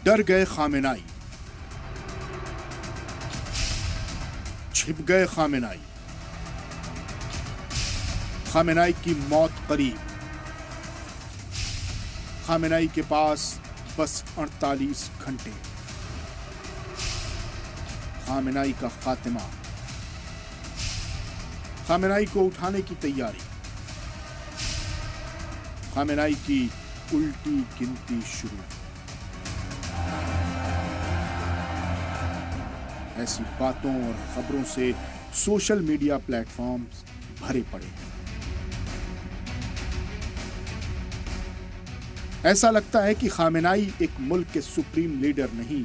ڈر گئے خامنائی، چھپ گئے خامنائی، خامنائی کی موت قریب، خامنائی کے پاس بس 48 گھنٹے، خامنائی کا خاتمہ، خامنائی کو اٹھانے کی تیاری، خامنائی کی الٹی گنتی شروع۔ ایسی باتوں اور خبروں سے سوشل میڈیا پلیٹ فارمز بھرے پڑے ہیں۔ ایسا لگتا ہے کہ خامنائی ایک ملک کے سپریم لیڈر نہیں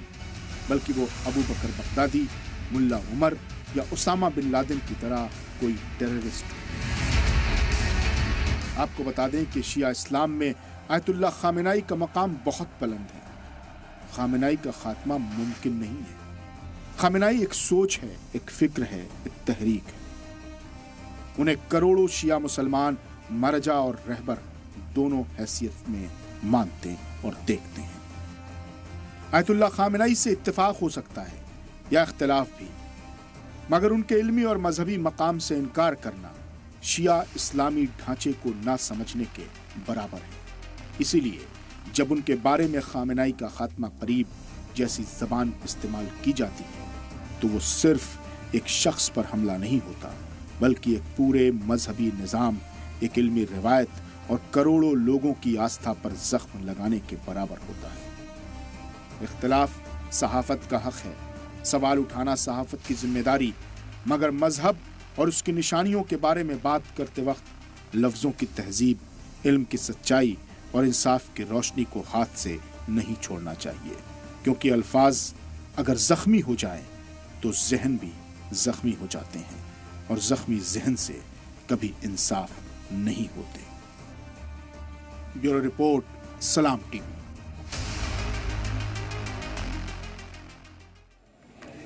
بلکہ وہ ابو بکر بغدادی، ملا عمر یا اسامہ بن لادن کی طرح کوئی ٹیررسٹ۔ آپ کو بتا دیں کہ شیعہ اسلام میں آیت اللہ خامنائی کا مقام بہت بلند ہے۔ خامنائی کا خاتمہ ممکن نہیں ہے۔ خامنائی ایک سوچ ہے، ایک فکر ہے، ایک تحریک ہے۔ انہیں کروڑوں شیعہ مسلمان مرجع اور رہبر دونوں حیثیت میں مانتے اور دیکھتے ہیں۔ آیت اللہ خامنائی سے اتفاق ہو سکتا ہے یا اختلاف بھی، مگر ان کے علمی اور مذہبی مقام سے انکار کرنا شیعہ اسلامی ڈھانچے کو نہ سمجھنے کے برابر ہے۔ اسی لیے جب ان کے بارے میں خامنائی کا خاتمہ قریب جیسی زبان استعمال کی جاتی ہے تو وہ صرف ایک شخص پر حملہ نہیں ہوتا بلکہ ایک پورے مذہبی نظام، ایک علمی روایت اور کروڑوں لوگوں کی آستھا پر زخم لگانے کے برابر ہوتا ہے۔ اختلاف صحافت کا حق ہے، سوال اٹھانا صحافت کی ذمہ داری، مگر مذہب اور اس کی نشانیوں کے بارے میں بات کرتے وقت لفظوں کی تہذیب، علم کی سچائی اور انصاف کی روشنی کو ہاتھ سے نہیں چھوڑنا چاہیے، کیونکہ الفاظ اگر زخمی ہو جائیں تو ذہن بھی زخمی ہو جاتے ہیں، اور زخمی ذہن سے کبھی انصاف نہیں ہوتے۔ بیورو رپورٹ، سلام ٹی وی۔